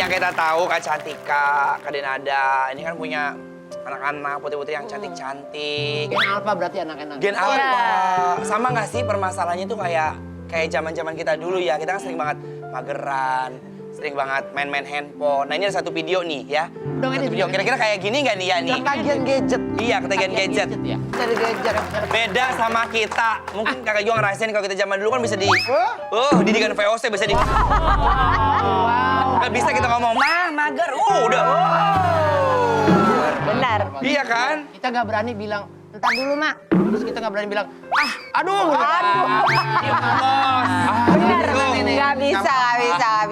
yang kita tahu Kak Cantika, Kak Denada, ini kan punya anak-anak putri-putri yang cantik-cantik. Gen alpha berarti anak-anak. Gen alpha. Sama nggak sih permasalahannya tuh kayak zaman-zaman kita dulu ya. Kita kan sering banget mageran, sering banget main-main handphone. Nah ini ada satu video nih ya. Dong, ini Satu video. Kira-kira kayak gini nggak nih ya nih? Ketagihan gadget. Iya, ketagihan gadget. Ya. Dari gadget. Beda sama kita. Mungkin kakak juga ngerasain kalau kita zaman dulu kan bisa didikan VOC bisa di. Nggak bisa kita ngomong, mager. Udah. Benar. Iya kan? Kita nggak berani bilang, entar dulu, Mak. Terus kita nggak berani bilang, aduh. Iya, Bos. Benar. Gitu. Nggak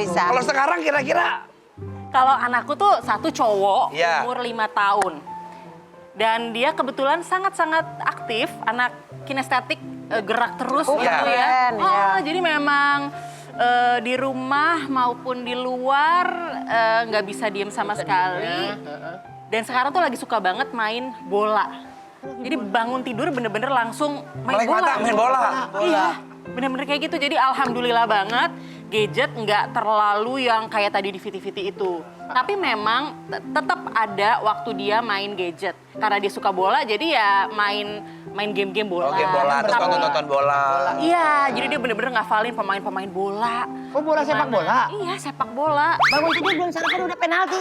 bisa. Kalau sekarang kira-kira Kalau anakku tuh satu cowok, Iya. umur 5 tahun. Dan dia kebetulan sangat-sangat aktif, anak kinestetik, gerak terus gitu Iya. ya. Keren, ya. Jadi memang di rumah maupun di luar nggak bisa diem sama sekali. Dan sekarang tuh lagi suka banget main bola. Jadi bangun tidur bener-bener langsung main melek bola. mata main bola. Iya, bener-bener kayak gitu. Jadi alhamdulillah banget gadget nggak terlalu yang kayak tadi di VT-VT itu. Tapi memang tetap ada waktu dia main gadget. Karena dia suka bola, jadi ya main game-game bola. Oke, bola, terus Tapi- nonton bola. Iya, jadi dia bener-bener ngafalin pemain-pemain bola. Oh, bola sepak bola? Iya, sepak bola. Bangun tidur belum sarapan udah penalti.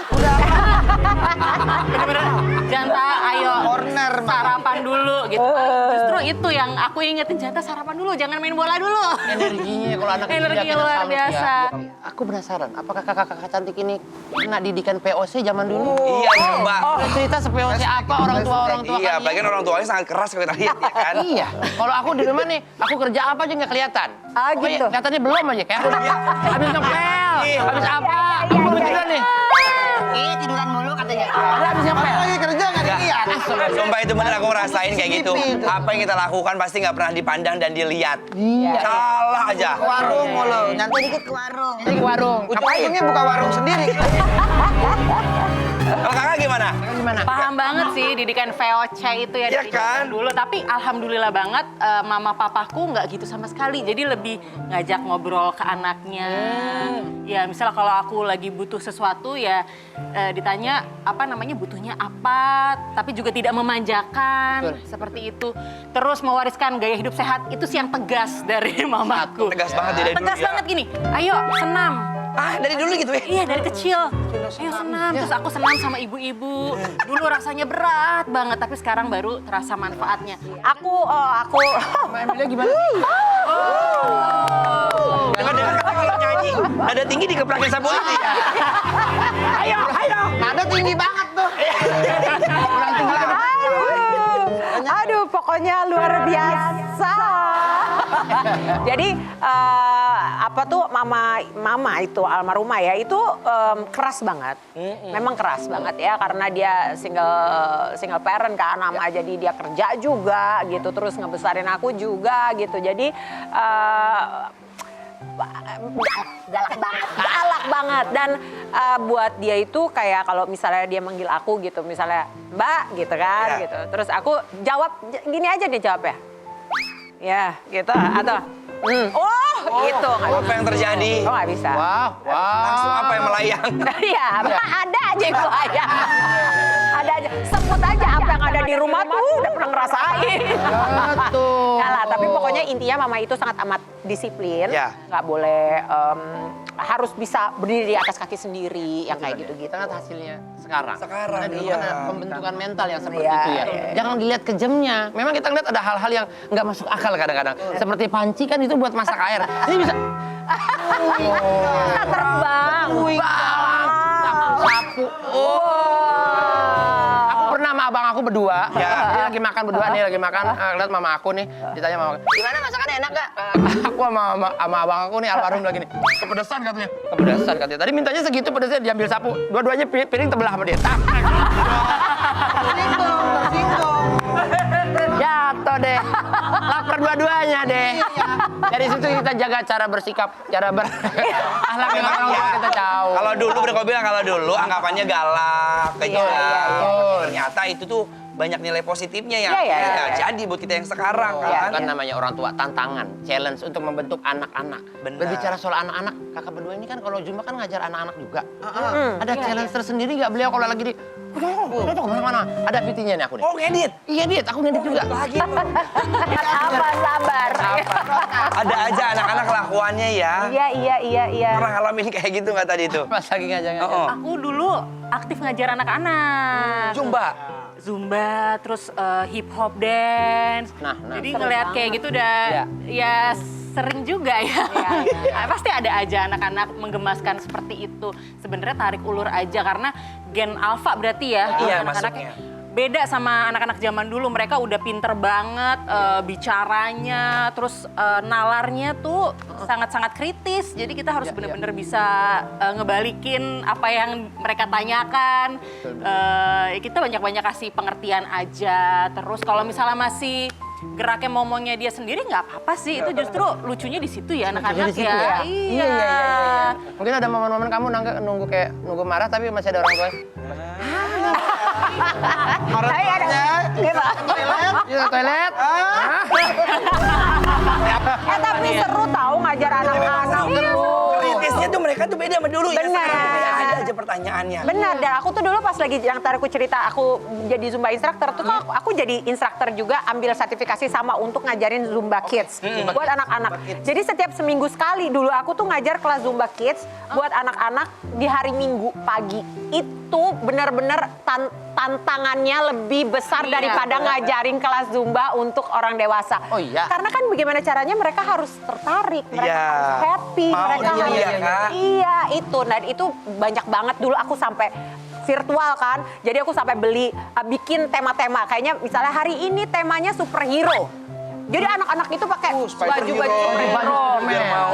Bener-bener, Janta, ayo Corner, sarapan dulu gitu. Justru itu yang aku ingetin, Janta sarapan dulu, jangan main bola dulu. Energinya kalau anak kecil Energinya kita luar salut biasa. Ya. Aku penasaran, apakah kakak-kakak cantik ini kena didikan POC zaman dulu? Iya, Mbak. Boleh cerita se-POC apa orang tua Iya, apalagi kan orang tuanya sangat keras kalau kita lihat ya kan. Iya, kalau aku di rumah nih, aku kerja apa aja nggak kelihatan. Ah, Pokoknya gitu. kelihatannya belum aja, kayak aku habis ngepel, habis apa, aku tiduran nih. Tiduran mulu katanya. Habis ngepel. Lagi kerja nggak dilihat. Sumpah itu bener aku ngerasain kayak gitu. Apa yang kita lakukan pasti nggak pernah dipandang dan dilihat. Iya. Salah aja. Warung mulu. Nanti dikit ke warung. Jadi ke warung. Ujung-ujungnya buka warung sendiri. Kalau kakak gimana? Gimana? Paham banget sih didikan VOC itu ya Iya dari kan? zaman dulu. Tapi alhamdulillah banget mama papaku nggak gitu sama sekali. Jadi lebih ngajak ngobrol ke anaknya. Ya misalnya kalau aku lagi butuh sesuatu ya ditanya apa namanya butuhnya apa. Tapi juga tidak memanjakan. Betul. Seperti itu. Terus mewariskan gaya hidup sehat itu sih yang tegas dari mamaku. Tegas banget ya dari dulu Tegas ya. banget gini, ayo senam. Ah, dari dulu gitu ya? Iya dari kecil. Ayo senam, terus aku senam sama ibu-ibu. Dulu rasanya berat banget, tapi sekarang baru terasa manfaatnya. Aku Mbak Emilia gimana? Dengar-dengar kata kalau nyanyi, nada tinggi dikeprakin sapu lidi ya. Ayo. Nada tinggi banget tuh. Aduh, pokoknya luar biasa. Jadi apa tuh mama itu almarhumah ya itu keras banget. Memang keras banget ya karena dia single parent kan nama jadi dia kerja juga gitu terus ngebesarin aku juga gitu. Jadi galak banget dan buat dia itu kayak kalau misalnya dia manggil aku gitu misalnya Mbak gitu kan Ya. gitu terus aku jawab gini aja dia jawabnya ya gitu atau gitu nggak Apa yang terjadi? oh nggak bisa Wah, Langsung wah. apa yang melayang? ya ada aja yang melayang ada aja sebut aja apa yang ada di rumah tuh udah pernah ngerasain Betul. Nggak lah, tapi pokoknya intinya mama itu sangat amat disiplin, Ya. nggak boleh harus bisa berdiri di atas kaki sendiri, yang kayak gitu-gitu. Kita lihat hasilnya sekarang. Sekarang, Karena dulu iya. kan ada pembentukan mental yang seperti Iya, itu ya. iya. Jangan dilihat kejamnya. Memang kita lihat ada hal-hal yang nggak masuk akal kadang-kadang. Seperti panci kan itu buat masak air. Ini bisa Bisa terbang. sapu. Aku pernah sama abang aku berdua. Ya. Dia lagi makan berdua nih, lagi makan. Lihat mama aku nih, ditanya mama aku, Gimana masakannya enak gak? aku sama abang aku nih almarhum lagi nih. Kepedesan katanya. Kepedesan katanya. Tadi mintanya segitu pedesnya diambil sapu. Dua-duanya piring terbelah sama dia. Tak. Tersinggung. Jatuh deh. Lapar dua-duanya deh. Dari situ kita jaga cara bersikap, cara akhlak yang orang tua kita tahu. Kalau dulu, mereka bilang kalau dulu anggapannya galak, kejam. iya. Ternyata itu tuh banyak nilai positifnya ya. Iya, iya, Ya, iya. jadi buat kita yang sekarang Kan kan. namanya orang tua, tantangan, challenge untuk membentuk anak-anak. Benar. Berbicara soal anak-anak, kakak berdua ini kan kalau Zumba kan ngajar anak-anak juga. Ada challenge tersendiri nggak beliau kalau lagi di... Itu kemana-mana. Ada PT-nya nih aku nih. Oh, ngedit. Iya, Dit, aku ngedit juga. Lagi tuh. Sabar. Ada aja anak-anak kelakuannya ya. Iya. Pernah ngalamin kayak gitu nggak tadi itu? Pas lagi ngajar-ngajar. Oh. Aku dulu aktif ngajar anak-anak. Zumba, terus hip hop dance. Nah. Jadi Seru ngeliat kayak banget. gitu udah Iya. ya sering juga ya. Iya. Pasti ada aja anak-anak menggemaskan seperti itu. Sebenarnya tarik ulur aja karena gen alpha berarti ya. Iya, anak-anaknya. masuknya. Beda sama anak-anak zaman dulu, mereka udah pinter banget bicaranya, terus nalarnya tuh sangat-sangat kritis. Jadi kita harus bener-bener bisa ngebalikin apa yang mereka tanyakan. Kita banyak-banyak kasih pengertian aja. Terus kalau misalnya masih geraknya momongnya dia sendiri nggak apa-apa sih. Itu justru lucunya di situ ya anak-anak di situ ya. ya? Iya. Mungkin ada momen-momen kamu nunggu marah tapi masih ada orang tua. Tapi ada. Iya, toilet. Tapi seru tahu ngajar anak-anak. Kritisnya tuh mereka tuh beda sama dulu ya. Benar. Sekarang tuh ada aja pertanyaannya. Benar, dan aku tuh dulu pas lagi yang tadi aku cerita aku jadi Zumba instructor tuh aku jadi instructor juga ambil sertifikasi sama untuk ngajarin Zumba Kids buat anak-anak. Jadi setiap seminggu sekali dulu aku tuh ngajar kelas Zumba Kids buat anak-anak di hari Minggu pagi. Itu benar-benar tantangannya lebih besar daripada ngajarin kelas Zumba untuk orang dewasa. Oh iya? Karena kan bagaimana caranya mereka harus tertarik, mereka Iya. harus happy, Mau mereka dia, harus Kak. Iya, itu. Dan itu banyak banget dulu aku sampai virtual kan. Jadi aku sampai beli bikin tema-tema. Kayaknya misalnya hari ini temanya superhero. Jadi anak-anak itu pakai baju-baju superhero. Biar mau.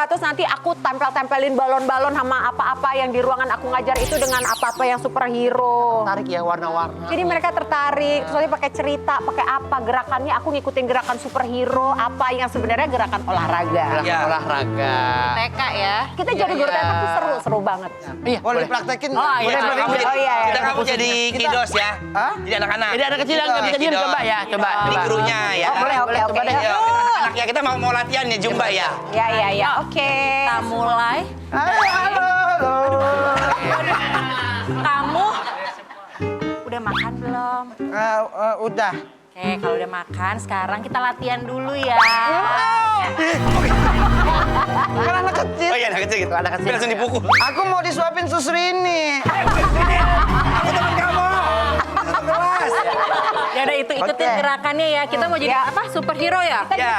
Terus nanti aku tempel-tempelin balon-balon sama apa-apa yang di ruangan aku ngajar itu dengan apa-apa yang superhero. Tarik ya warna-warna. Jadi mereka tertarik, terus nanti pakai cerita, pakai apa gerakannya, aku ngikutin gerakan superhero, apa yang sebenarnya gerakan olahraga. Iya. Olahraga. TK ya. Kita jadi guru TK tuh seru banget. Iya, Boleh praktekin? Oh, iya. Kita kamu jadi, Oh, iya, iya. kita kamu jadi kidos ya. Hah? Jadi anak-anak. Jadi anak kecil yang nggak bisa diem, Kidos. coba ya, coba. Ini gurunya ya. Oh, boleh, oke. coba deh. Ayo, kita anak-anak ya, kita mau latihan ya Zumba ya. Ya, oke. Kita mulai. Halo. Kamu udah makan belum? Udah. Oke, kalau udah makan, sekarang kita latihan dulu ya. Kan anak kecil. Oh iya, anak kecil gitu. Anak kecil. Tapi langsung dipukul. Aku mau disuapin susu ini. Aku teman kamu. Satu kelas. Ya udah ikutin Oke. gerakannya ya. Kita mau jadi apa? Superhero ya? Ya.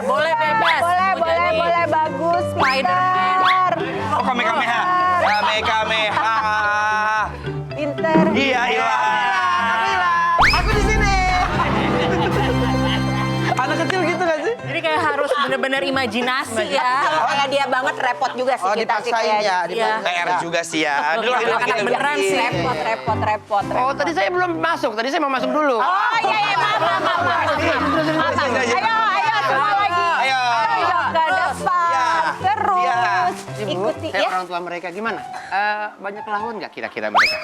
Boleh bebas. Mau jadi Boleh, bagus. Spider-Man. Pinter. Oh, Kamehameha. Kamehameha. Pinter. Iya, Aku di sini. Anak kecil gitu gak sih? Jadi kayak harus bener-bener imajinasi ya. Kalau kayak dia banget repot juga sih Oh, kita sih dipaksain kayaknya. ya. PR juga sih ya. Dulu Anak-anak beneran sih. Repot. Oh, tadi saya belum masuk. Tadi saya mau masuk dulu. Oh iya, maaf. Ayo, semua lagi. Ayo. Ke depan. Iya. Terus. Iya. Ibu, Ikuti saya ya. orang tua mereka gimana? Banyak lawan nggak kira-kira mereka?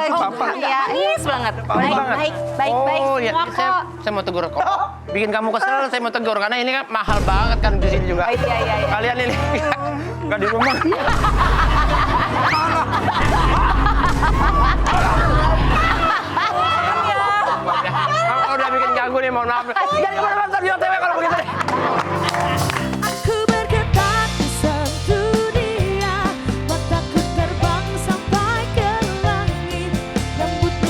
Papa. Ya, Manis banget. baik Oh semua iya, kok. saya mau tegur kok. Bikin kamu kesel, saya mau tegur karena ini kan mahal banget kan di sini juga. Oh, iya. Kalian ini nggak di rumah. Kamu udah bikin ganggu nih, mohon maaf. Jangan kemana-mana, ntar di OTW kalau begitu.